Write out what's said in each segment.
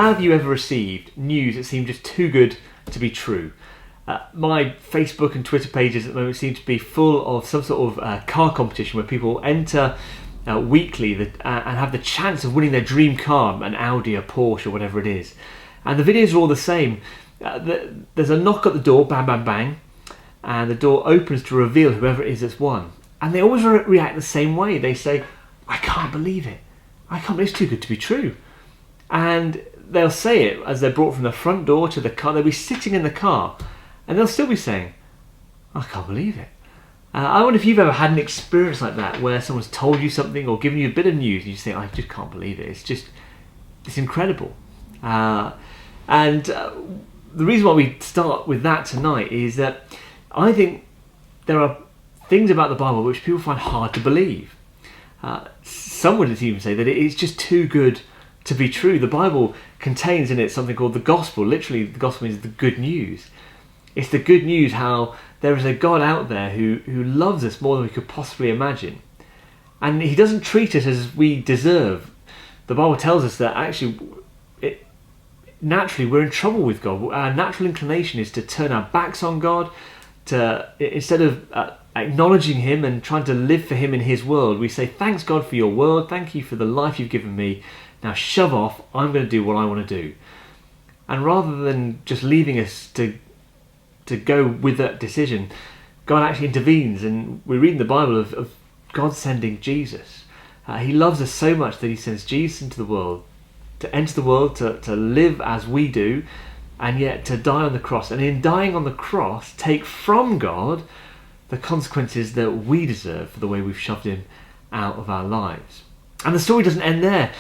have you ever received news that seemed just too good to be true? My Facebook and Twitter pages at the moment seem to be full of some sort of car competition where people enter weekly and have the chance of winning their dream car, an Audi, a Porsche, or whatever it is. And the videos are all the same. There's a knock at the door, bang, bang, bang, and the door opens to reveal whoever it is that's won. And they always react the same way. They say, I can't believe it. I can't believe it's too good to be true. And they'll say it as they're brought from the front door to the car. They'll be sitting in the car and they'll still be saying, I can't believe it. I wonder if you've ever had an experience like that where someone's told you something or given you a bit of news and you think, I just can't believe it. It's incredible. And the reason why we start with that tonight is that I think there are things about the Bible which people find hard to believe. Some would even say that it is just too good to be true. The Bible contains in it something called the gospel. Literally, the gospel means the good news. It's the good news how there is a God out there who loves us more than we could possibly imagine. And he doesn't treat us as we deserve. The Bible tells us that actually, naturally, we're in trouble with God. Our natural inclination is to turn our backs on God, instead of acknowledging him and trying to live for him in his world. We say, thanks God for your world, thank you for the life you've given me, now shove off, I'm going to do what I want to do. And rather than just leaving us to go with that decision, God actually intervenes, and we read in the Bible of God sending Jesus. He loves us so much that he sends Jesus into the world, to enter the world, to live as we do, and yet to die on the cross, and in dying on the cross take from God the consequences that we deserve for the way we've shoved him out of our lives. And the story doesn't end there.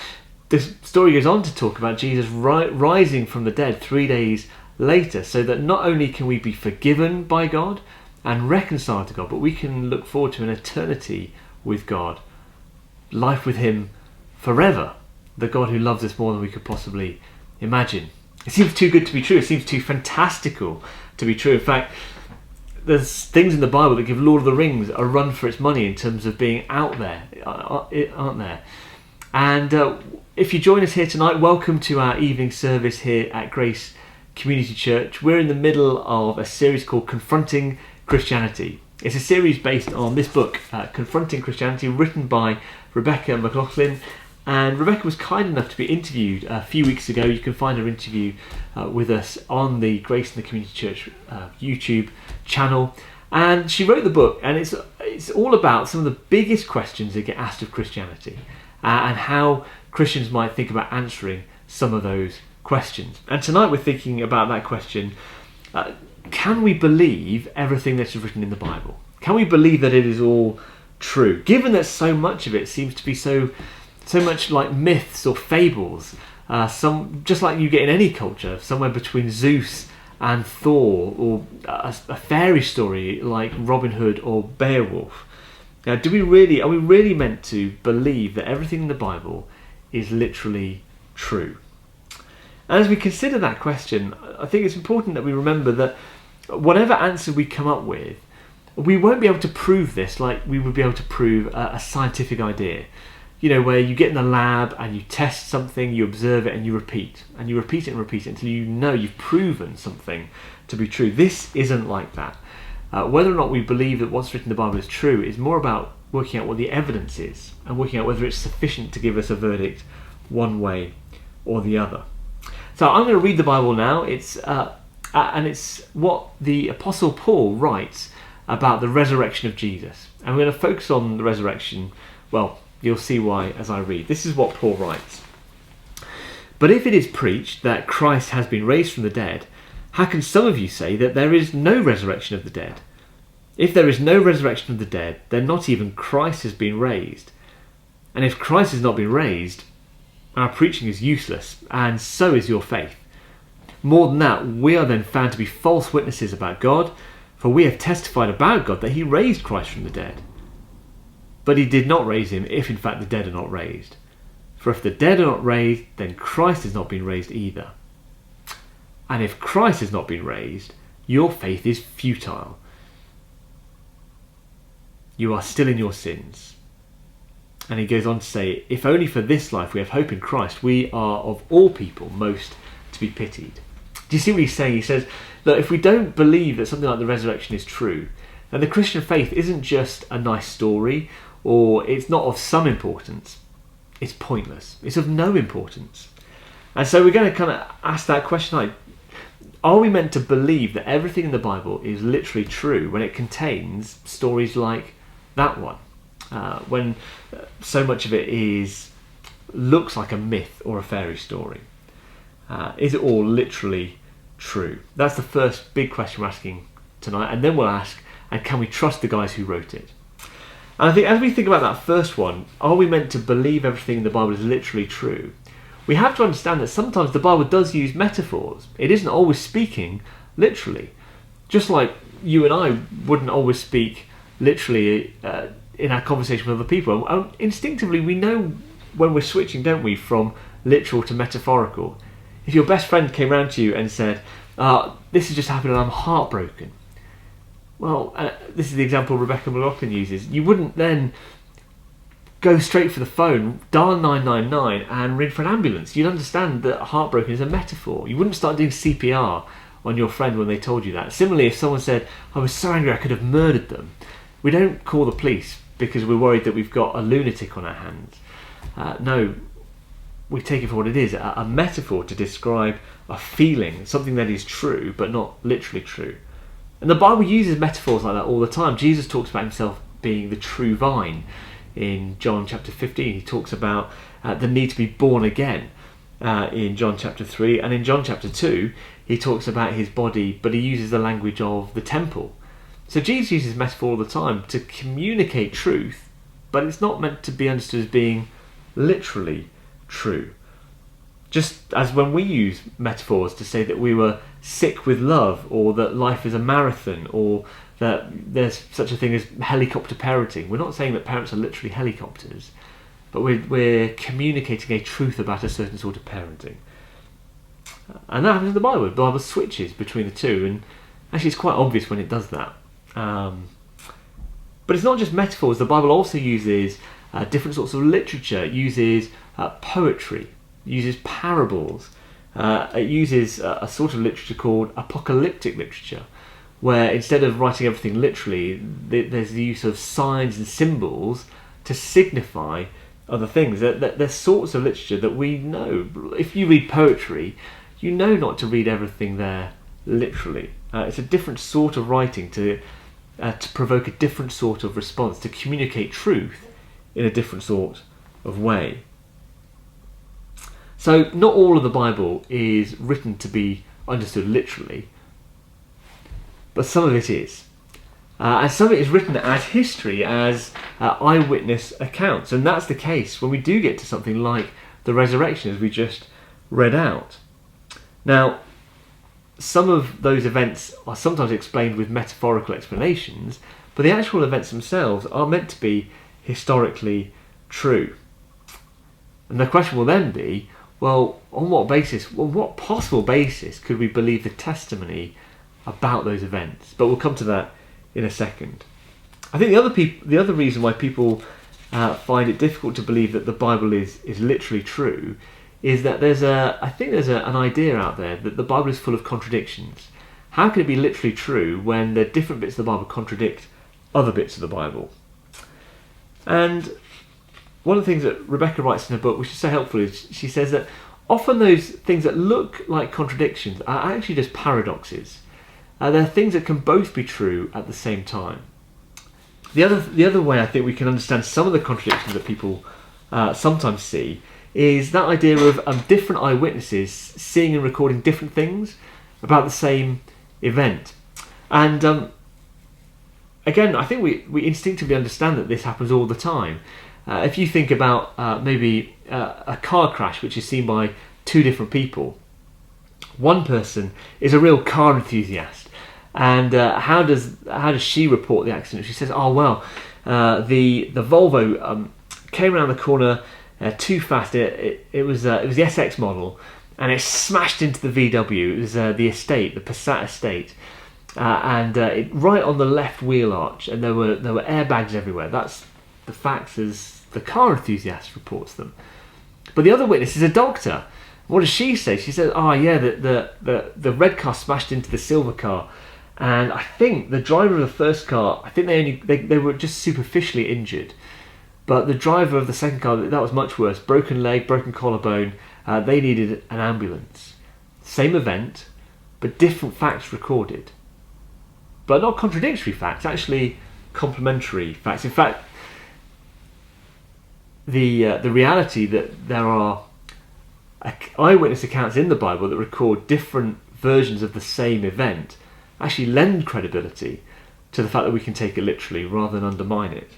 The story goes on to talk about Jesus rising from the dead 3 days later, so that not only can we be forgiven by God and reconciled to God, but we can look forward to an eternity with God, life with him forever, the God who loves us more than we could possibly imagine. It seems too good to be true. It seems too fantastical to be true. In fact, there's things in the Bible that give Lord of the Rings a run for its money in terms of being out there, aren't there? And if you join us here tonight, welcome to our evening service here at Grace Community Church. We're in the middle of a series called Confronting Christianity. It's a series based on this book, Confronting Christianity, written by Rebecca McLaughlin. And Rebecca was kind enough to be interviewed a few weeks ago. You can find her interview with us on the Grace in the Community Church YouTube channel. And she wrote the book, and it's all about some of the biggest questions that get asked of Christianity and how Christians might think about answering some of those questions. And tonight we're thinking about that question, can we believe everything that's written in the Bible? Can we believe that it is all true? Given that so much of it seems to be so much like myths or fables, just like you get in any culture, somewhere between Zeus and Thor, or a fairy story like Robin Hood or Beowulf. Now, are we really meant to believe that everything in the Bible is literally true? And as we consider that question, I think it's important that we remember that whatever answer we come up with, we won't be able to prove this like we would be able to prove a scientific idea. You know, where you get in the lab and you test something, you observe it and you repeat it and repeat it until you know you've proven something to be true. This isn't like that. Whether or not we believe that what's written in the Bible is true is more about working out what the evidence is and working out whether it's sufficient to give us a verdict one way or the other. So I'm going to read the Bible now. It's what the Apostle Paul writes about the resurrection of Jesus. And we're going to focus on the resurrection. Well, you'll see why as I read. This is what Paul writes. But if it is preached that Christ has been raised from the dead, how can some of you say that there is no resurrection of the dead? If there is no resurrection of the dead, then not even Christ has been raised. And if Christ has not been raised, our preaching is useless, and so is your faith. More than that, we are then found to be false witnesses about God, for we have testified about God that he raised Christ from the dead. But he did not raise him if in fact the dead are not raised. For if the dead are not raised, then Christ has not been raised either. And if Christ has not been raised, your faith is futile. You are still in your sins. And he goes on to say, if only for this life we have hope in Christ, we are of all people most to be pitied. Do you see what he's saying? He says that if we don't believe that something like the resurrection is true, then the Christian faith isn't just a nice story, or it's not of some importance. It's pointless. It's of no importance. And so we're going to kind of ask that question, like, are we meant to believe that everything in the Bible is literally true when it contains stories like that one? When so much of it looks like a myth or a fairy story. Is it all literally true? That's the first big question we're asking tonight, and then we'll ask, and can we trust the guys who wrote it? And I think as we think about that first one, are we meant to believe everything in the Bible is literally true? We have to understand that sometimes the Bible does use metaphors. It isn't always speaking literally. Just like you and I wouldn't always speak literally in our conversation with other people. Instinctively, we know when we're switching, don't we, from literal to metaphorical. If your best friend came round to you and said, this has just happened and I'm heartbroken. Well, this is the example Rebecca McLaughlin uses. You wouldn't then go straight for the phone, dial 999 and ring for an ambulance. You'd understand that heartbroken is a metaphor. You wouldn't start doing CPR on your friend when they told you that. Similarly, if someone said, I was so angry I could have murdered them, we don't call the police because we're worried that we've got a lunatic on our hands. No, we take it for what it is, a metaphor to describe a feeling, something that is true but not literally true. And the Bible uses metaphors like that all the time. Jesus talks about himself being the true vine. In John chapter 15, he talks about the need to be born again in John chapter 3. And in John chapter 2, he talks about his body, but he uses the language of the temple. So Jesus uses metaphor all the time to communicate truth, but it's not meant to be understood as being literally true. Just as when we use metaphors to say that we were sick with love, or that life is a marathon, or that there's such a thing as helicopter parenting. We're not saying that parents are literally helicopters, but we're communicating a truth about a certain sort of parenting. And that happens in the Bible. The Bible switches between the two, and actually it's quite obvious when it does that. But it's not just metaphors. The Bible also uses different sorts of literature. It uses poetry, it uses parables. It uses a sort of literature called apocalyptic literature, where instead of writing everything literally, there's the use of signs and symbols to signify other things. There's sorts of literature that we know. If you read poetry, you know not to read everything there literally. It's a different sort of writing to provoke a different sort of response, to communicate truth in a different sort of way. So not all of the Bible is written to be understood literally, but some of it is. And some of it is written as history, as eyewitness accounts. And that's the case when we do get to something like the resurrection, as we just read out. Now, some of those events are sometimes explained with metaphorical explanations, but the actual events themselves are meant to be historically true. And the question will then be, well, on what basis, what possible basis could we believe the testimony about those events? But we'll come to that in a second. I think the other reason why people find it difficult to believe that the Bible is literally true is that there's an idea out there that the Bible is full of contradictions. How can it be literally true when the different bits of the Bible contradict other bits of the Bible? And one of the things that Rebecca writes in her book, which is so helpful, is she says that often those things that look like contradictions are actually just paradoxes. They're things that can both be true at the same time. The other way I think we can understand some of the contradictions that people sometimes see is that idea of different eyewitnesses seeing and recording different things about the same event. And again, I think we instinctively understand that this happens all the time. If you think about maybe a car crash which is seen by two different people, one person is a real car enthusiast, and how does she report the accident? She says, "Oh well, the Volvo came around the corner too fast. It was the SX model, and it smashed into the VW. It was the estate, the Passat estate, and it right on the left wheel arch, and there were airbags everywhere. That's the facts as the car enthusiast reports them. But the other witness is a doctor. What does she say? She says, the red car smashed into the silver car, and I think the driver of the first car, I think they were just superficially injured, but the driver of the second car, that was much worse. Broken leg, broken collarbone. They needed an ambulance. Same event, but different facts recorded. But not contradictory facts, actually complementary facts. In fact, the reality that there are eyewitness accounts in the Bible that record different versions of the same event actually lend credibility to the fact that we can take it literally rather than undermine it.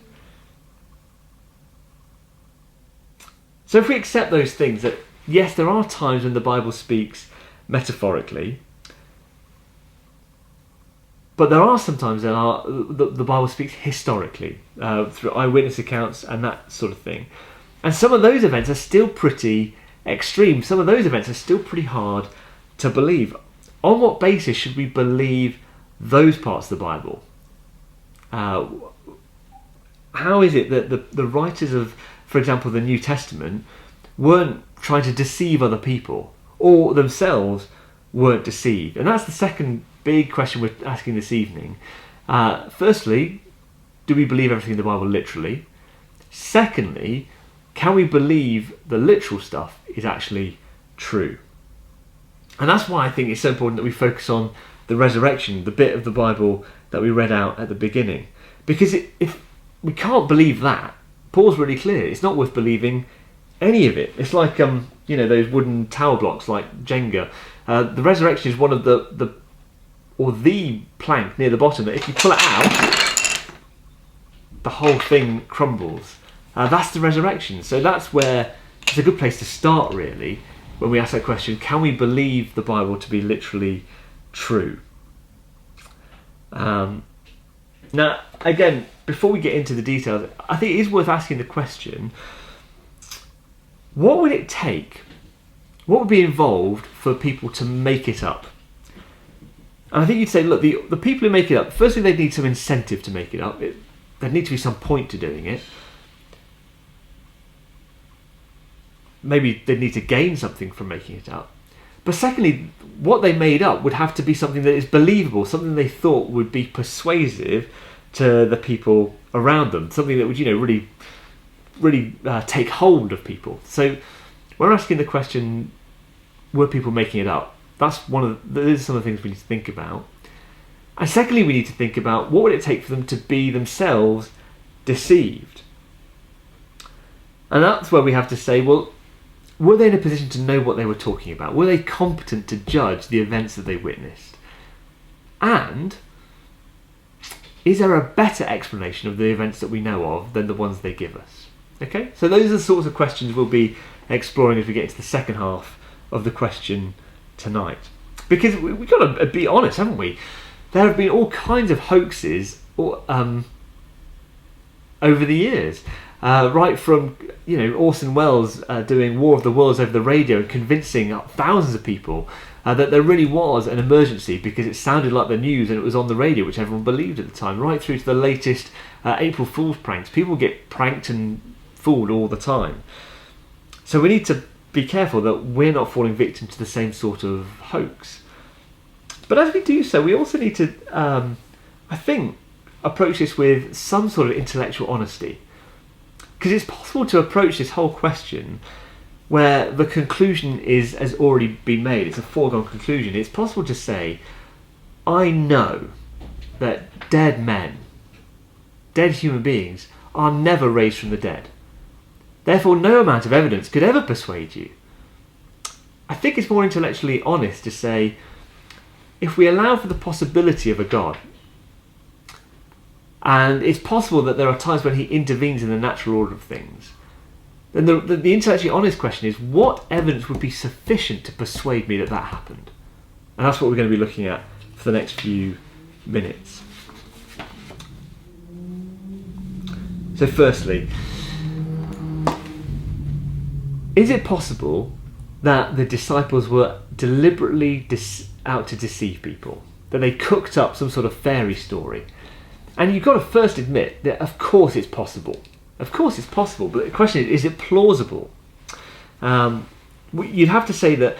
So if we accept those things, that yes, there are times when the Bible speaks metaphorically, but there are sometimes the Bible speaks historically, through eyewitness accounts and that sort of thing. And some of those events are still pretty extreme. Some of those events are still pretty hard to believe. On what basis should we believe those parts of the Bible? How is it that the writers of, for example, the New Testament weren't trying to deceive other people, or themselves weren't deceived? And that's the second big question we're asking this evening. Firstly, do we believe everything in the Bible literally? Secondly, can we believe the literal stuff is actually true? And that's why I think it's so important that we focus on the resurrection, the bit of the Bible that we read out at the beginning. Because if we can't believe that, Paul's really clear, it's not worth believing any of it. It's like those wooden tower blocks like Jenga. The resurrection is one of the plank near the bottom that if you pull it out, the whole thing crumbles. That's the resurrection. So that's where it's a good place to start, really, when we ask that question: can we believe the Bible to be literally true? Now, again, before we get into the details, I think it is worth asking the question: what would it take? What would be involved for people to make it up? And I think you'd say, look, the people who make it up, firstly, they need some incentive to make it up. There needs to be some point to doing it. Maybe they need to gain something from making it up. But secondly, what they made up would have to be something that is believable, something they thought would be persuasive to the people around them, something that would, really take hold of people. So we're asking the question: were people making it up? Those are some of the things we need to think about. And secondly, we need to think about what would it take for them to be themselves deceived. And that's where we have to say, well, were they in a position to know what they were talking about? Were they competent to judge the events that they witnessed? And is there a better explanation of the events that we know of than the ones they give us? Okay, so those are the sorts of questions we'll be exploring as we get into the second half of the question tonight. Because we've got to be honest, haven't we? There have been all kinds of hoaxes over the years. Right from Orson Welles doing War of the Worlds over the radio and convincing thousands of people that there really was an emergency because it sounded like the news and it was on the radio, which everyone believed at the time, right through to the latest April Fool's pranks. People get pranked and fooled all the time. So we need to be careful that we're not falling victim to the same sort of hoax. But as we do so, we also need to, I think, approach this with some sort of intellectual honesty. Because it's possible to approach this whole question where the conclusion has already been made. It's a foregone conclusion. It's possible to say, I know that dead men, dead human beings, are never raised from the dead. Therefore, no amount of evidence could ever persuade you. I think it's more intellectually honest to say, if we allow for the possibility of a God, and it's possible that there are times when he intervenes in the natural order of things, then the intellectually honest question is, what evidence would be sufficient to persuade me that that happened? And that's what we're going to be looking at for the next few minutes. So firstly, is it possible that the disciples were deliberately out to deceive people? That they cooked up some sort of fairy story? And you've got to first admit that, of course, it's possible. Of course it's possible, but the question is it plausible? You'd have to say that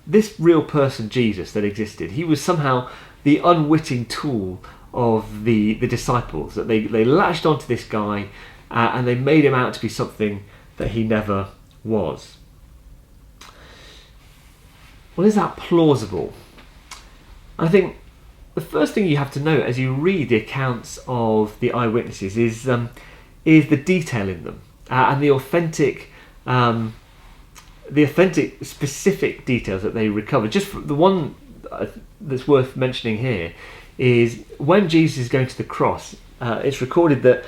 this real person, Jesus, that existed, he was somehow the unwitting tool of the disciples, that they latched onto this guy and they made him out to be something that he never was. Well, is that plausible? I think the first thing you have to note as you read the accounts of the eyewitnesses is the detail in them and the authentic specific details that they recover. Just the one that's worth mentioning here is when Jesus is going to the cross. It's recorded that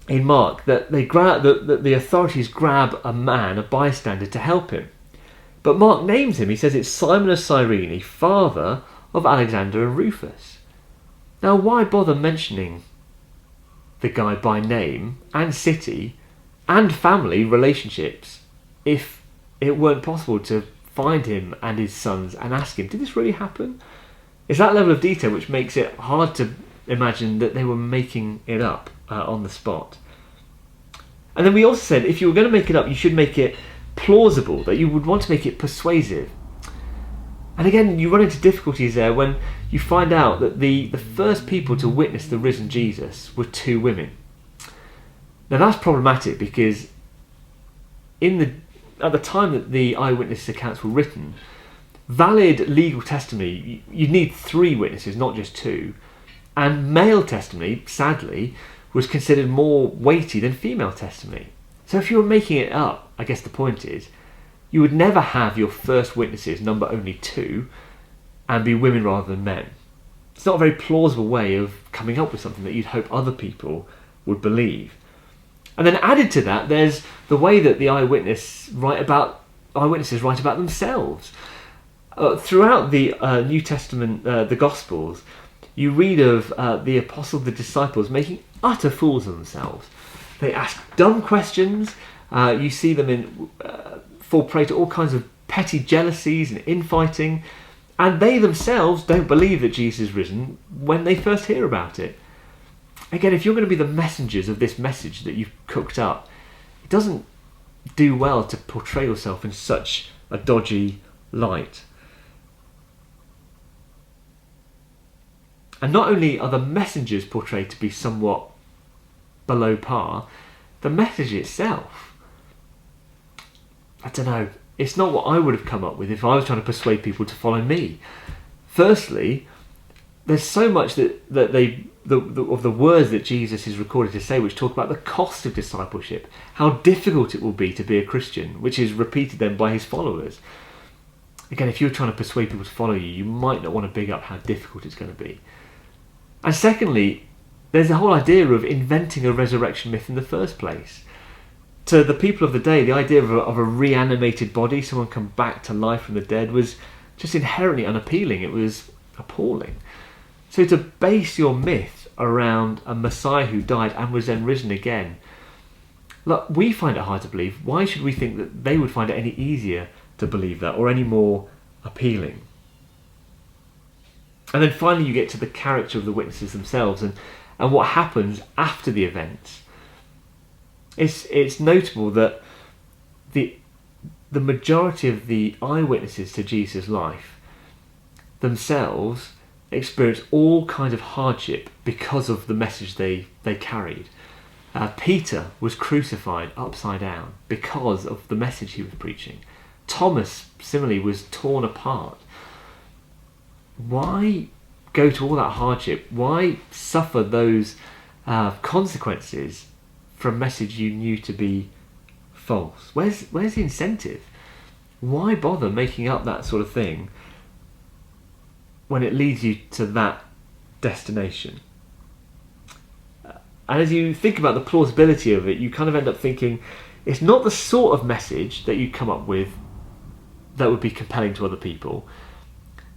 in Mark that the authorities grab a man, a bystander, to help him. But Mark names him. He says it's Simon of Cyrene, father of Alexander and Rufus. Now, why bother mentioning the guy by name and city and family relationships if it weren't possible to find him and his sons and ask him, did this really happen? It's that level of detail which makes it hard to imagine that they were making it up on the spot. And then we also said if you were going to make it up, you should make it plausible, that you would want to make it persuasive. And again, you run into difficulties there when you find out that the first people to witness the risen Jesus were two women. Now that's problematic because at the time that the eyewitness accounts were written, valid legal testimony, you'd need 3 witnesses, not just 2. And male testimony, sadly, was considered more weighty than female testimony. So if you were making it up, I guess the point is, you would never have your first witnesses number only 2 and be women rather than men. It's not a very plausible way of coming up with something that you'd hope other people would believe. And then added to that, there's the way that the eyewitnesses write about themselves. Throughout the New Testament, the Gospels, you read of the apostles, the disciples, making utter fools of themselves. They ask dumb questions. You see them fall prey to all kinds of petty jealousies and infighting, and they themselves don't believe that Jesus is risen when they first hear about it. Again, if you're going to be the messengers of this message that you've cooked up, it doesn't do well to portray yourself in such a dodgy light. And not only are the messengers portrayed to be somewhat below par, the message itself, I don't know, it's not what I would have come up with if I was trying to persuade people to follow me. Firstly, there's so much of the words that Jesus is recorded to say which talk about the cost of discipleship, how difficult it will be to be a Christian, which is repeated then by his followers. Again, if you're trying to persuade people to follow you, you might not want to big up how difficult it's going to be. And secondly, there's the whole idea of inventing a resurrection myth in the first place. To the people of the day, the idea of a reanimated body, someone come back to life from the dead, was just inherently unappealing. It was appalling. So to base your myth around a Messiah who died and was then risen again, look, we find it hard to believe. Why should we think that they would find it any easier to believe that or any more appealing? And then finally you get to the character of the witnesses themselves and what happens after the events. It's notable that the majority of the eyewitnesses to Jesus' life themselves experienced all kinds of hardship because of the message they carried. Peter was crucified upside down because of the message he was preaching. Thomas, similarly, was torn apart. Why go to all that hardship? Why suffer those consequences for a message you knew to be false? Where's the incentive? Why bother making up that sort of thing when it leads you to that destination? And as you think about the plausibility of it, you kind of end up thinking it's not the sort of message that you come up with that would be compelling to other people.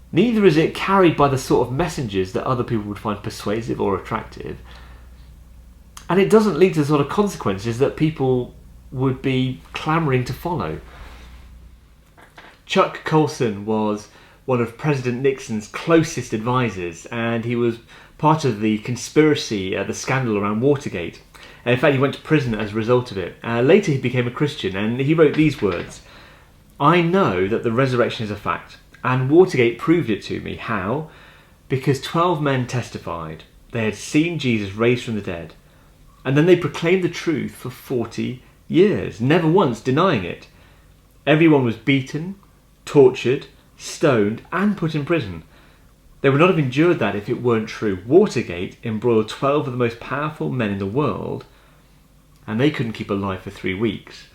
Neither is it carried by the sort of messengers that other people would find persuasive or attractive. And it doesn't lead to the sort of consequences that people would be clamouring to follow. Chuck Colson was one of President Nixon's closest advisors, and he was part of the conspiracy, the scandal around Watergate. And in fact, he went to prison as a result of it. Later, he became a Christian, and he wrote these words: "I know that the resurrection is a fact, and Watergate proved it to me. How? Because 12 men testified. They had seen Jesus raised from the dead. And then they proclaimed the truth for 40 years, never once denying it. Everyone was beaten, tortured, stoned, and put in prison. They would not have endured that if it weren't true. Watergate embroiled 12 of the most powerful men in the world, and they couldn't keep alive for 3 weeks.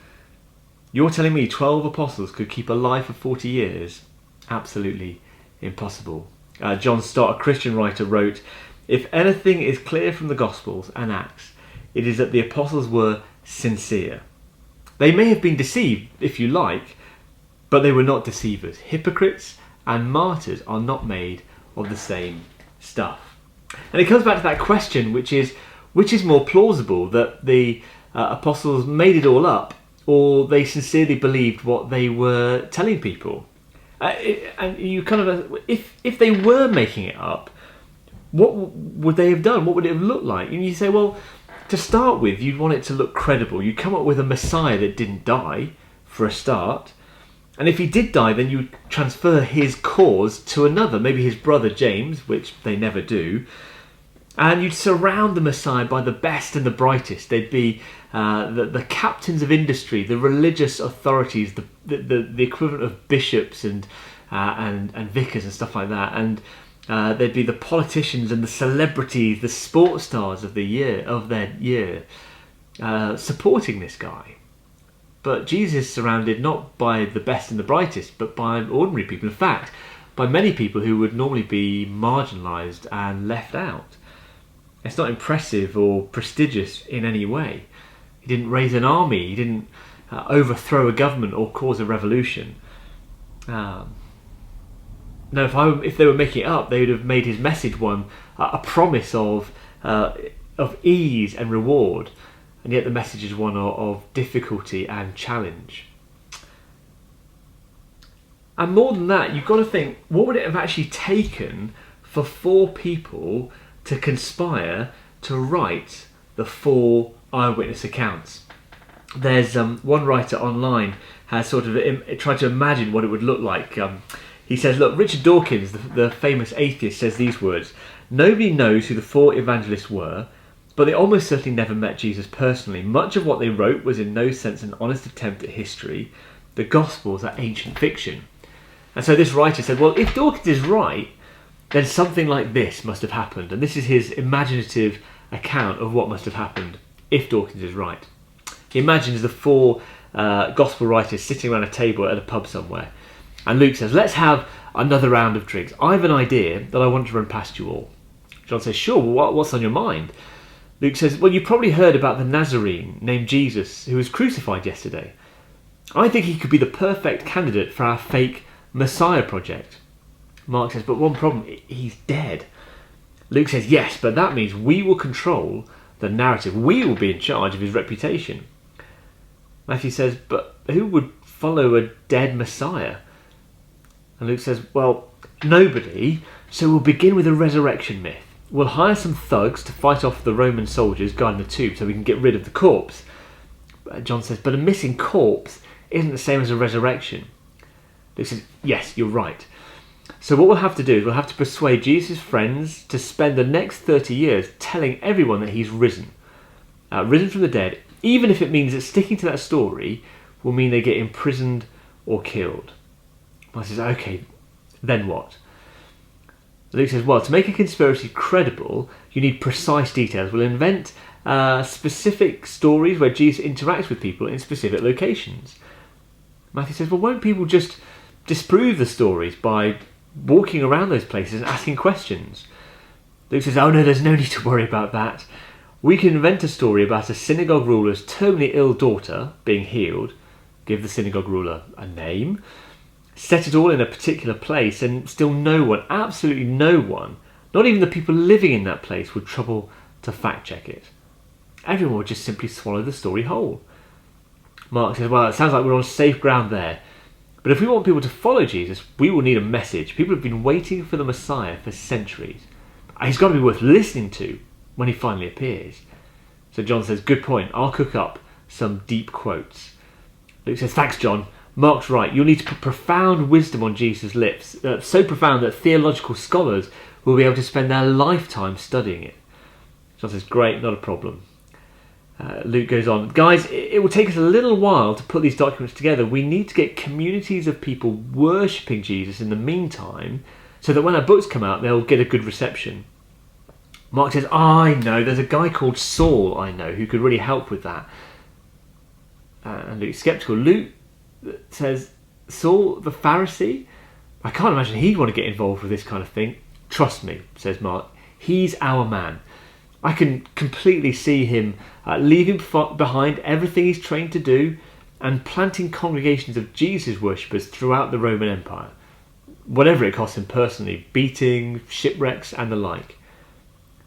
You're telling me 12 apostles could keep alive for 40 years? Absolutely impossible." John Stott, a Christian writer, wrote, "If anything is clear from the Gospels and Acts, it is that the apostles were sincere. They may have been deceived, if you like, but they were not deceivers. Hypocrites and martyrs are not made of the same stuff." And it comes back to that question, which is more plausible, that the apostles made it all up, or they sincerely believed what they were telling people. And you kind of, if they were making it up, what would they have done? What would it have looked like? And you say, well, to start with, you'd want it to look credible. You'd come up with a Messiah that didn't die, for a start. And if he did die, then you would transfer his cause to another, maybe his brother James, which they never do. And you'd surround the Messiah by the best and the brightest. They'd be the captains of industry, the religious authorities, the equivalent of bishops and vicars and stuff like that. And they'd be the politicians and the celebrities, the sports stars of their year, supporting this guy. But Jesus is surrounded not by the best and the brightest, but by ordinary people. In fact, by many people who would normally be marginalised and left out. It's not impressive or prestigious in any way. He didn't raise an army. He didn't overthrow a government or cause a revolution. No, if they were making it up, they would have made his message one a promise of ease and reward, and yet the message is one of difficulty and challenge. And more than that, you've got to think, what would it have actually taken for 4 people to conspire to write the 4 eyewitness accounts? There's one writer online has sort of tried to imagine what it would look like. He says, look, Richard Dawkins, the famous atheist, says these words: "Nobody knows who the 4 evangelists were, but they almost certainly never met Jesus personally. Much of what they wrote was in no sense an honest attempt at history. The Gospels are ancient fiction." And so this writer said, well, if Dawkins is right, then something like this must have happened. And this is his imaginative account of what must have happened if Dawkins is right. He imagines the 4 gospel writers sitting around a table at a pub somewhere. And Luke says, "Let's have another round of drinks. I have an idea that I want to run past you all." John says, "Sure, what's on your mind?" Luke says, "Well, you probably heard about the Nazarene named Jesus who was crucified yesterday. I think he could be the perfect candidate for our fake Messiah project." Mark says, "But one problem, he's dead." Luke says, "Yes, but that means we will control the narrative. We will be in charge of his reputation." Matthew says, "But who would follow a dead Messiah?" And Luke says, "Well, nobody, so we'll begin with a resurrection myth. We'll hire some thugs to fight off the Roman soldiers guarding the tomb so we can get rid of the corpse." John says, "But a missing corpse isn't the same as a resurrection." Luke says, "Yes, you're right. So what we'll have to do is we'll have to persuade Jesus' friends to spend the next 30 years telling everyone that he's risen from the dead, even if it means that sticking to that story will mean they get imprisoned or killed." Mark says, "Okay, then what?" Luke says, "Well, to make a conspiracy credible, you need precise details. We'll invent specific stories where Jesus interacts with people in specific locations." Matthew says, "Well, won't people just disprove the stories by walking around those places and asking questions?" Luke says, "Oh no, there's no need to worry about that. We can invent a story about a synagogue ruler's terminally ill daughter being healed, give the synagogue ruler a name, set it all in a particular place, and still no one, absolutely no one, not even the people living in that place, would trouble to fact check it. Everyone would just simply swallow the story whole." Mark says, "Well, it sounds like we're on safe ground there. But if we want people to follow Jesus, we will need a message. People have been waiting for the Messiah for centuries. He's got to be worth listening to when he finally appears. So John says, good point, I'll cook up some deep quotes. Luke says, thanks John, Mark's right, you'll need to put profound wisdom on Jesus' lips, so profound that theological scholars will be able to spend their lifetime studying it. John says, great, not a problem. Luke goes on, guys, it will take us a little while to put these documents together. We need to get communities of people worshipping Jesus in the meantime, so that when our books come out, they'll get a good reception. Mark says, I know, there's a guy called Saul I know who could really help with that. And Luke's sceptical. Luke says, Saul the Pharisee? I can't imagine he'd want to get involved with this kind of thing. Trust me, says Mark, he's our man. I can completely see him leaving behind everything he's trained to do and planting congregations of Jesus worshippers throughout the Roman Empire. Whatever it costs him personally, beating, shipwrecks and the like.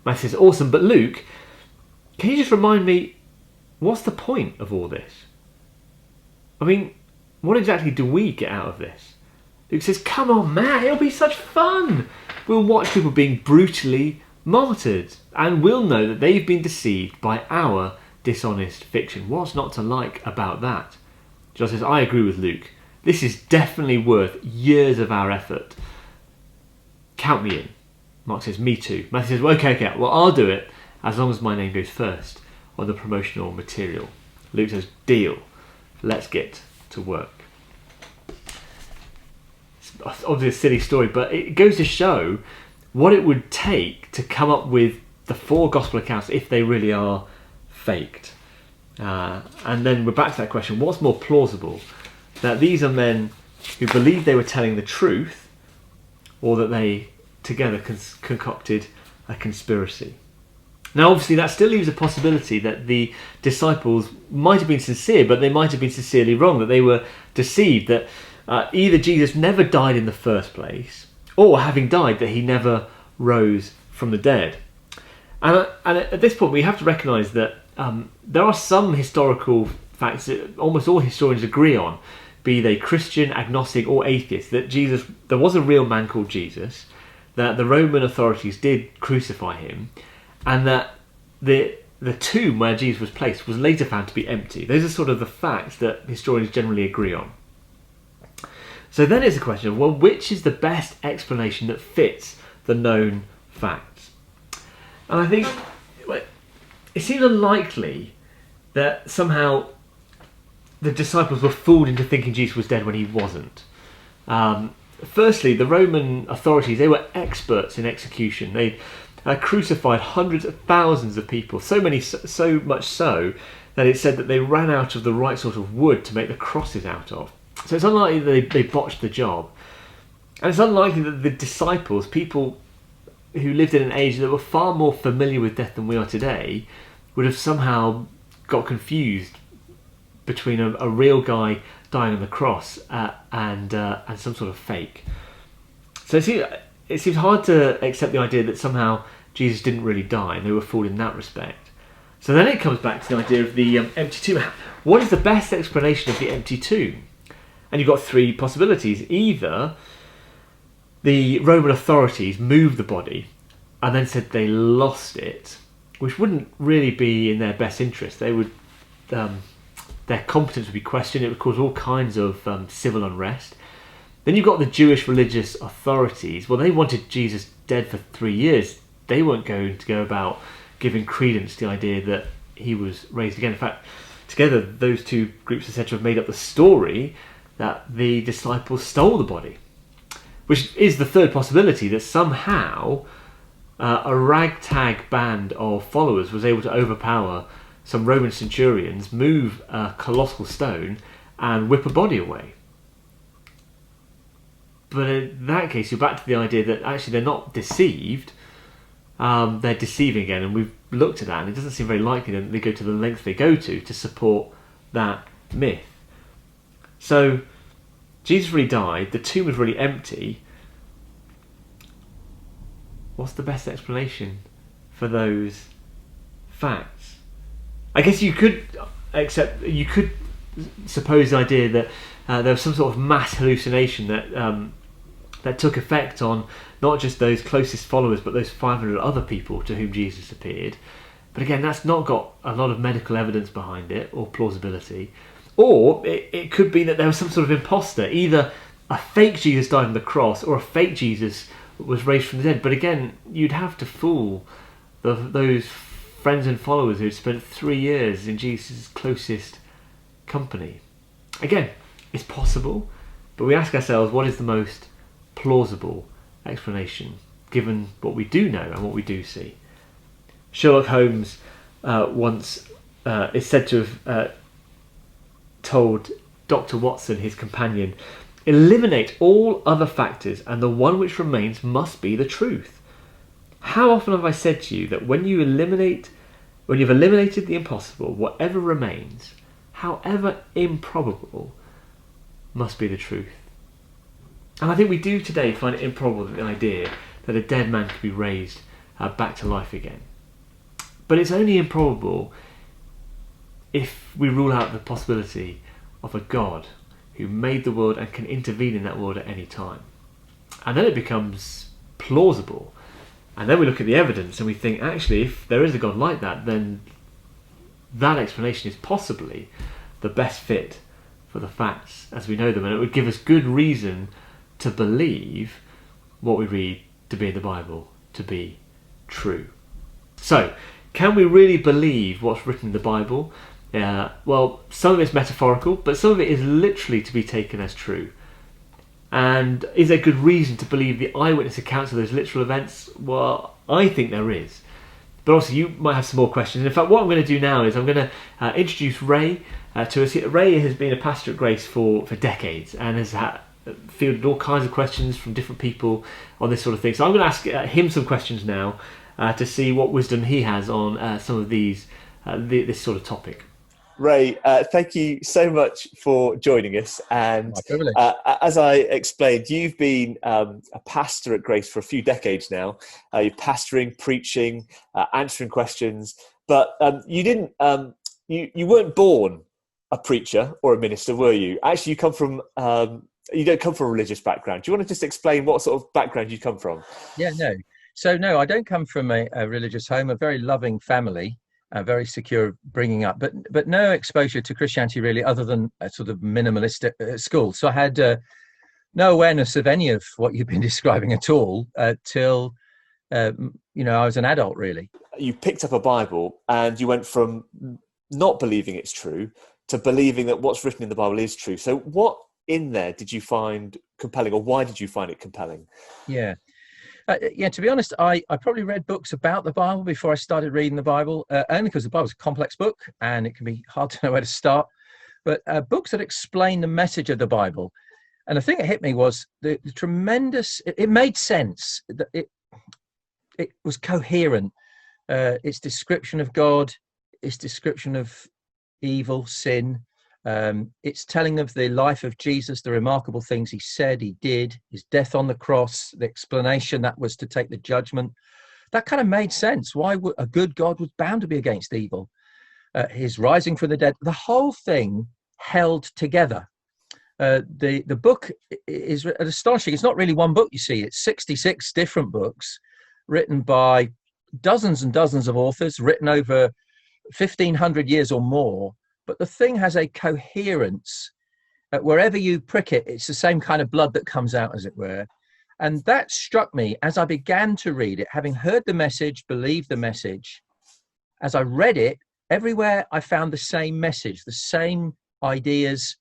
Matthew says, awesome, but Luke, can you just remind me, what's the point of all this? I mean, what exactly do we get out of this? Luke says, come on, Matt, it'll be such fun. We'll watch people being brutally martyred, and we'll know that they've been deceived by our dishonest fiction. What's not to like about that? John says, I agree with Luke. This is definitely worth years of our effort. Count me in. Mark says, me too. Matthew says, well, okay, well, I'll do it as long as my name goes first on the promotional material. Luke says, deal. Let's get to work. It's obviously a silly story, but it goes to show what it would take to come up with the 4 gospel accounts if they really are faked. And then we're back to that question, what's more plausible? That these are men who believed they were telling the truth, or that they together concocted a conspiracy? Now obviously that still leaves a possibility that the disciples might have been sincere, but they might have been sincerely wrong, that they were deceived, that either Jesus never died in the first place, or having died, that he never rose from the dead. And at this point we have to recognise that there are some historical facts that almost all historians agree on, be they Christian, agnostic or atheist, that there was a real man called Jesus, that the Roman authorities did crucify him, and that the tomb where Jesus was placed was later found to be empty. Those are sort of the facts that historians generally agree on. So then it's a question of, well, which is the best explanation that fits the known facts? And I think it seems unlikely that somehow the disciples were fooled into thinking Jesus was dead when he wasn't. Firstly, the Roman authorities, they were experts in execution. They crucified hundreds of thousands of people, so much so that it said that they ran out of the right sort of wood to make the crosses out of. So it's unlikely that they botched the job. And it's unlikely that the disciples, people who lived in an age that were far more familiar with death than we are today, would have somehow got confused between a real guy dying on the cross and some sort of fake. So it seems hard to accept the idea that somehow Jesus didn't really die and they were fooled in that respect. So then it comes back to the idea of the empty tomb. What is the best explanation of the empty tomb? And you've got 3 possibilities. Either the Roman authorities moved the body and then said they lost it, which wouldn't really be in their best interest. They would, their competence would be questioned. It would cause all kinds of civil unrest. Then you've got the Jewish religious authorities. Well, they wanted Jesus dead for 3 years. They weren't going to go about giving credence to the idea that he was raised again. In fact, together those 2 groups are said to have made up the story that the disciples stole the body, which is the 3rd possibility, that somehow a ragtag band of followers was able to overpower some Roman centurions, move a colossal stone and whip a body away. But in that case, you're back to the idea that actually they're not deceived, they're deceiving again, and we've looked at that, and it doesn't seem very likely that they go to the length they go to support that myth. So Jesus really died, the tomb was really empty. What's the best explanation for those facts? I guess you could suppose the idea that there was some sort of mass hallucination that took effect on not just those closest followers but those 500 other people to whom Jesus appeared, But again, that's not got a lot of medical evidence behind it or plausibility. Or it could be that there was some sort of imposter. Either a fake Jesus died on the cross or a fake Jesus was raised from the dead. But again, you'd have to fool those friends and followers who'd spent 3 years in Jesus' closest company. Again, it's possible, but we ask ourselves, what is the most plausible explanation given what we do know and what we do see? Sherlock Holmes once is said to have told Dr. Watson, his companion, eliminate all other factors and the one which remains must be the truth. How often have I said to you that when you've eliminated the impossible, whatever remains, however improbable, must be the truth. And I think we do today find it improbable, the idea that a dead man could be raised back to life again. But it's only improbable if we rule out the possibility of a God who made the world and can intervene in that world at any time. And then it becomes plausible. And then we look at the evidence and we think, actually, if there is a God like that, then that explanation is possibly the best fit for the facts as we know them. And it would give us good reason to believe what we read to be in the Bible to be true. So, can we really believe what's written in the Bible? Well, some of it's metaphorical, but some of it is literally to be taken as true. And is there good reason to believe the eyewitness accounts of those literal events? Well, I think there is. But also, you might have some more questions. In fact, what I'm going to do now is I'm going to introduce Ray to us. Ray has been a pastor at Grace for decades and has fielded all kinds of questions from different people on this sort of thing. So I'm going to ask him some questions now to see what wisdom he has on some of these this sort of topic. Ray, thank you so much for joining us. And as I explained, you've been a pastor at Grace for a few decades now. You're pastoring, preaching, answering questions, but you didn't. You weren't born a preacher or a minister, were you? Actually, you come from. You don't come from a religious background. Do you want to just explain what sort of background you come from? Yeah, no. So no, I don't come from a religious home. A very loving family. Very secure bringing up, but no exposure to Christianity really, other than a sort of minimalist school. So I had no awareness of any of what you've been describing at all till I was an adult, really. You picked up a Bible and you went from not believing it's true to believing that what's written in the Bible is true. So what in there did you find compelling, or why did you find it compelling? Yeah, to be honest, I probably read books about the Bible before I started reading the Bible, only because the Bible's a complex book and it can be hard to know where to start. But books that explain the message of the Bible. And the thing that hit me was the tremendous, it made sense. It was coherent. Its description of God, its description of evil, sin, it's telling of the life of Jesus, the remarkable things he said, he did, his death on the cross, the explanation that was to take the judgment. That kind of made sense. Why would a good God was bound to be against evil? His rising from the dead, the whole thing held together. The book is astonishing. It's not really one book, you see. It's 66 different books written by dozens and dozens of authors, written over 1,500 years or more. But the thing has a coherence. Wherever you prick it, it's the same kind of blood that comes out, as it were. And that struck me as I began to read it, having heard the message, believed the message. As I read it, everywhere I found the same message, the same ideas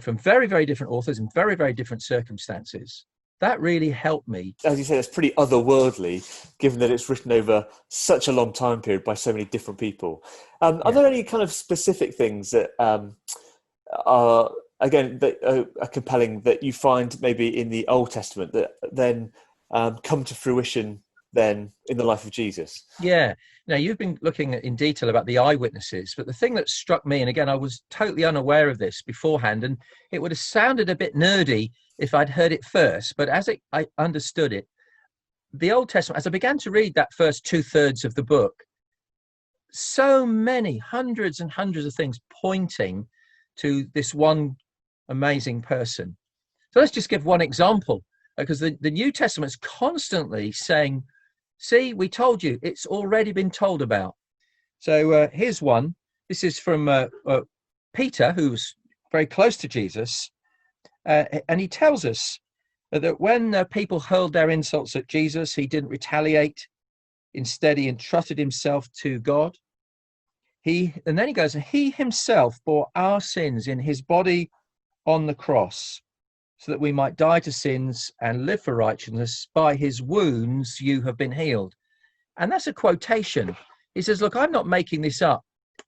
from very, very different authors in very, very different circumstances. That really helped me. As you say, it's pretty otherworldly, given that it's written over such a long time period by so many different people. Are there any kind of specific things that are, again, that are compelling that you find maybe in the Old Testament that then come to fruition then in the life of Jesus? Yeah. Now, you've been looking in detail about the eyewitnesses, but the thing that struck me, and again, I was totally unaware of this beforehand, and it would have sounded a bit nerdy if I'd heard it first, but as I understood it, the Old Testament, as I began to read that first 2/3 of the book, so many hundreds and hundreds of things pointing to this one amazing person. So let's just give one example, because the New Testament's constantly saying, see, we told you, it's already been told about. So here's one. This is from Peter, who's very close to Jesus. And he tells us that when people hurled their insults at Jesus, he didn't retaliate. Instead, he entrusted himself to God. And then he goes, he himself bore our sins in his body on the cross, so that we might die to sins and live for righteousness. By his wounds you have been healed. And that's a quotation. He says, look, I'm not making this up.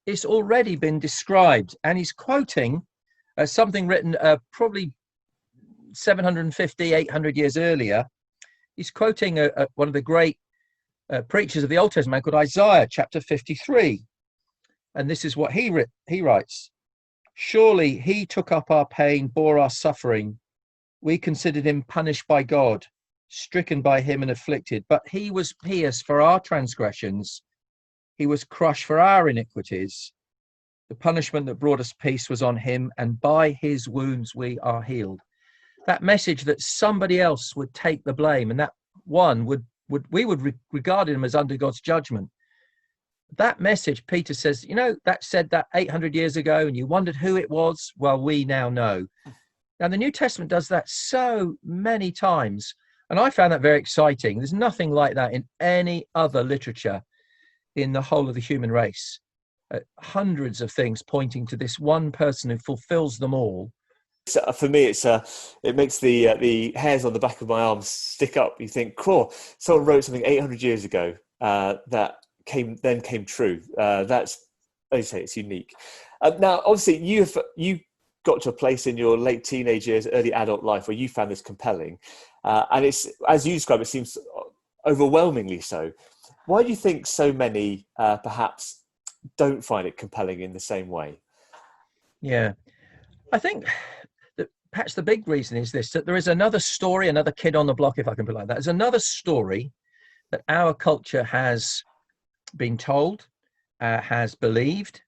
It's already been described. And he's quoting something written probably 750, 800 years earlier. He's quoting one of the great preachers of the Old Testament called Isaiah, chapter 53. And this is what he writes. Surely he took up our pain, bore our suffering. We considered him punished by God, stricken by him and afflicted. But he was pierced for our transgressions. He was crushed for our iniquities. The punishment that brought us peace was on him, and by his wounds we are healed. That message that somebody else would take the blame, and that one we would regard him as under God's judgment. That message, Peter says, that said that 800 years ago, and you wondered who it was. Well, we now know. Now, the New Testament does that so many times, and I found that very exciting. There's nothing like that in any other literature in the whole of the human race. Hundreds of things pointing to this one person who fulfills them all. For me, it makes the hairs on the back of my arms stick up. You think, cool, someone wrote something 800 years ago that came true. That's, as you say, it's unique. Now, obviously, you got to a place in your late teenage years, early adult life where you found this compelling, and it's, as you describe, it seems overwhelmingly so. Why do you think so many perhaps don't find it compelling in the same way? Yeah, I think that perhaps the big reason is this, that there is another story, another kid on the block, if I can put it like that. There's another story that our culture has been told, has believed,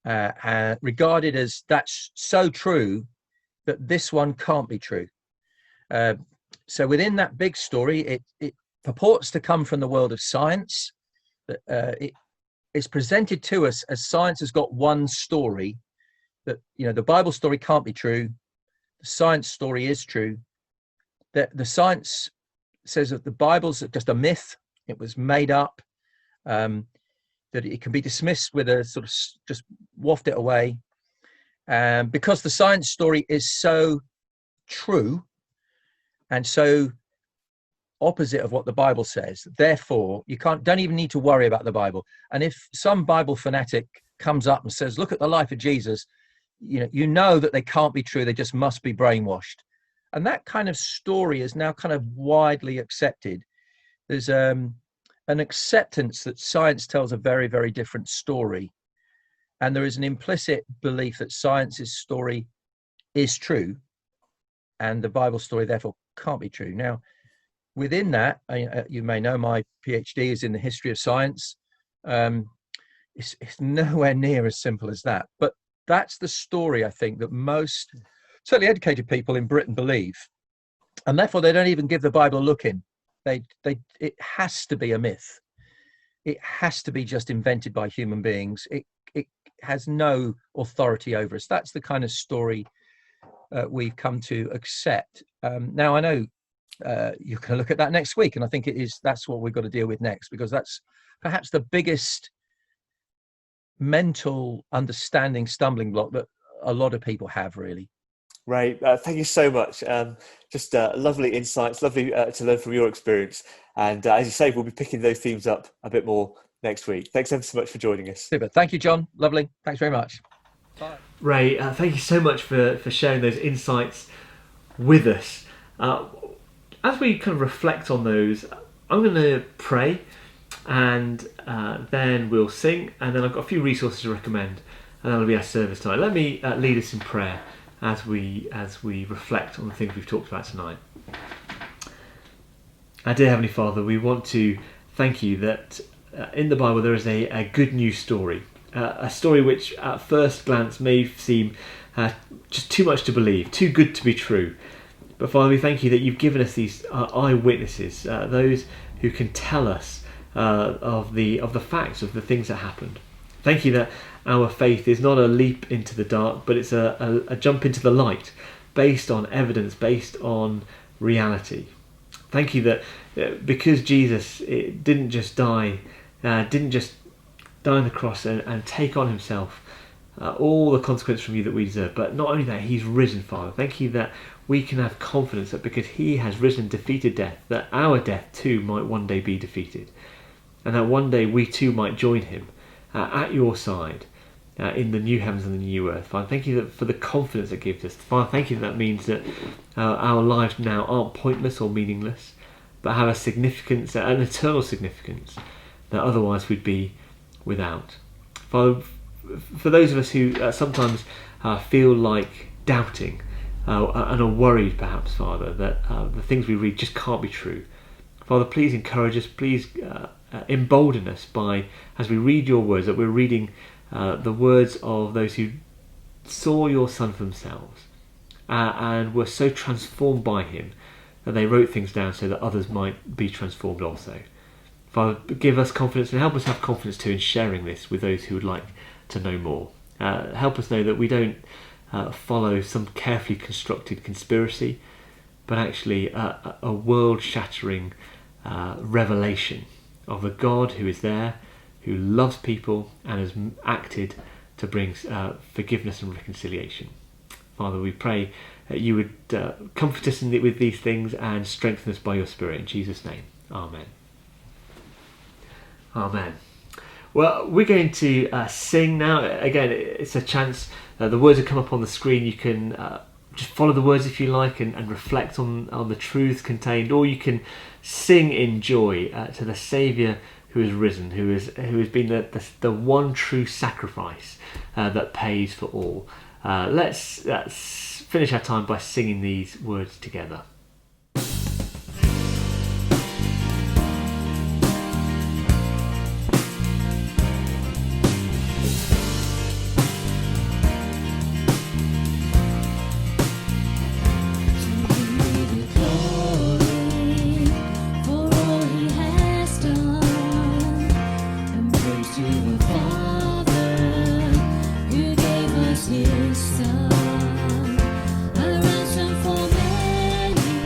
regarded as that's so true that this one can't be true. So within that big story, it purports to come from the world of science. It is presented to us as science has got one story, that the Bible story can't be true, the science story is true. That the science says that the Bible's just a myth, it was made up, that it can be dismissed with a sort of just waft it away, because the science story is so true and so opposite of what the Bible says. Therefore, don't even need to worry about the Bible. And if some Bible fanatic comes up and says, look at the life of Jesus, you know that they can't be true. They just must be brainwashed. And that kind of story is now kind of widely accepted. There's an acceptance that science tells a very, very different story. And there is an implicit belief that science's story is true and the Bible story therefore can't be true. Now, within that, you may know my PhD is in the history of science. It's nowhere near as simple as that. But that's the story, I think, that most, certainly educated people in Britain believe. And therefore, they don't even give the Bible a look in. It has to be a myth. It has to be just invented by human beings. It has no authority over us. That's the kind of story we've come to accept. Now, I know you can look at that next week, and I think that's what we've got to deal with next, because that's perhaps the biggest mental understanding stumbling block that a lot of people have, really. Ray, thank you so much. Just lovely insights, lovely to learn from your experience. And as you say, we'll be picking those themes up a bit more next week. Thanks ever so much for joining us. Super. Thank you, John. Lovely. Thanks very much. Bye. Ray, thank you so much for sharing those insights with us. As we kind of reflect on those, I'm going to pray, and then we'll sing, and then I've got a few resources to recommend, and that'll be our service tonight. Let me lead us in prayer as we reflect on the things we've talked about tonight. Our dear Heavenly Father, we want to thank you that in the Bible there is a good news story, a story which at first glance may seem just too much to believe, too good to be true. But Father, we thank you that you've given us these eyewitnesses, those who can tell us of the facts of the things that happened. Thank you that our faith is not a leap into the dark, but it's a jump into the light, based on evidence, based on reality. Thank you that because Jesus didn't just die on the cross and take on himself all the consequences from you that we deserve, but not only that, he's risen, Father. Thank you that we can have confidence that because he has risen and defeated death, that our death too might one day be defeated, and that one day we too might join him at your side in the new heavens and the new earth. Father, thank you for the confidence it gives us. Father, thank you that means that our lives now aren't pointless or meaningless, but have a significance, an eternal significance that otherwise we'd be without. Father, for those of us who sometimes feel like doubting and are worried perhaps, Father, that the things we read just can't be true, Father, please encourage us, please embolden us by, as we read your words, that we're reading the words of those who saw your Son for themselves and were so transformed by him that they wrote things down so that others might be transformed also. Father, give us confidence and help us have confidence too in sharing this with those who would like to know more. Help us know that we don't follow some carefully constructed conspiracy, but actually a world-shattering revelation of a God who is there, who loves people and has acted to bring forgiveness and reconciliation. Father, we pray that you would comfort us with these things and strengthen us by your Spirit. In Jesus' name, amen. Amen. Well, we're going to sing now. Again, it's a chance. The words that come up on the screen, you can just follow the words if you like and reflect on the truths contained, or you can sing in joy to the Saviour who has risen, who has been the one true sacrifice that pays for all. Let's finish our time by singing these words together. His Son, a ransom for many.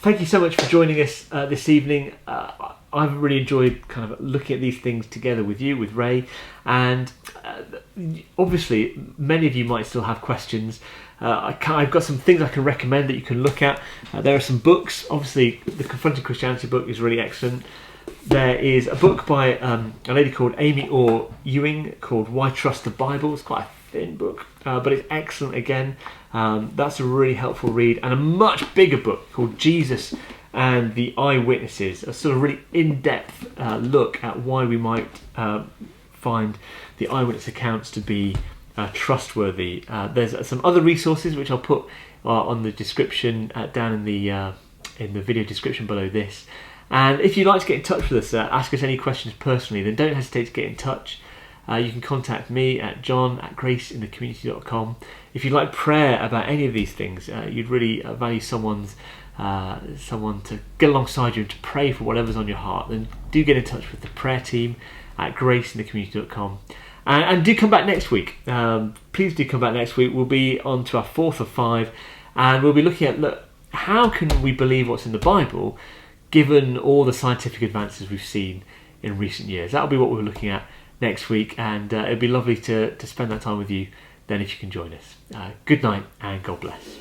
thank you so much for joining us this evening. I've really enjoyed kind of looking at these things together with you, with Ray, and obviously many of you might still have questions. I've got some things I can recommend that you can look at. There are some books. Obviously, the Confronting Christianity book is really excellent. There is a book by a lady called Amy Orr Ewing called Why Trust the Bible. It's quite a thin book, but it's excellent again. That's a really helpful read. And a much bigger book called Jesus and the Eyewitnesses, a sort of really in-depth look at why we might find the eyewitness accounts to be trustworthy. There's some other resources which I'll put on the description down in the video description below this. And if you'd like to get in touch with us, ask us any questions personally, then don't hesitate to get in touch. You can contact me at john@graceinthecommunity.com. If you'd like prayer about any of these things, you'd really value someone to get alongside you and to pray for whatever's on your heart, then do get in touch with the prayer team at graceinthecommunity.com. And do come back next week. Please do come back next week. We'll be on to our 4th of 5, and we'll be looking at how can we believe what's in the Bible given all the scientific advances we've seen in recent years. That'll be what we're looking at next week, and it'd be lovely to spend that time with you then if you can join us. Good night and God bless.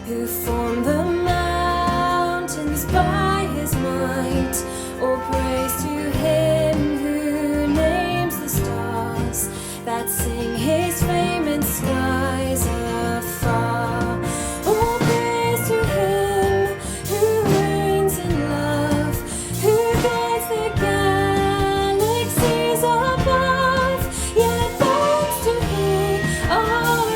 Who formed the mountains by his might? All praise to him who names the stars that sing his fame in skies afar. All praise to him who reigns in love, who guides the galaxies above. Yet thanks to him our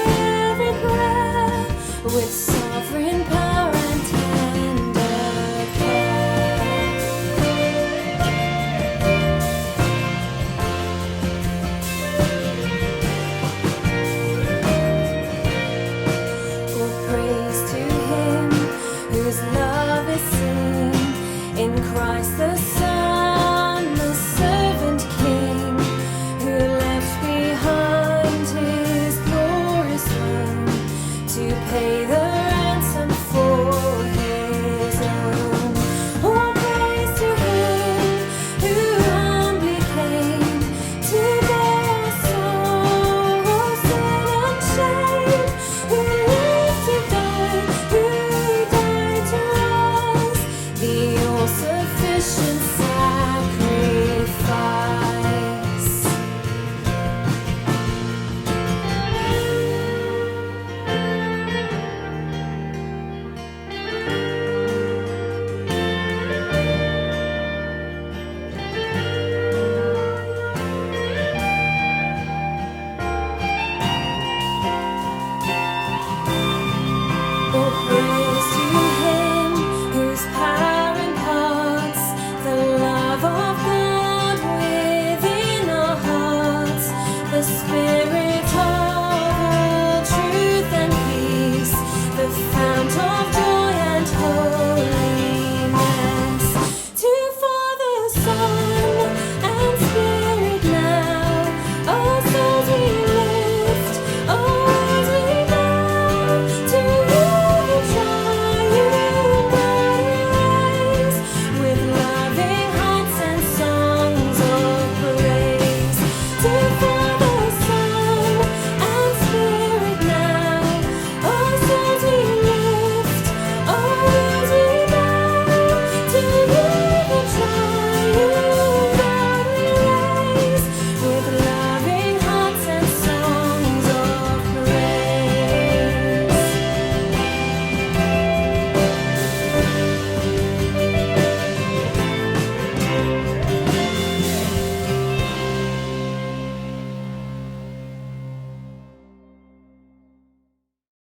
every prayer with sovereign power and tender care. All praise to him whose love is seen in Christ the Son.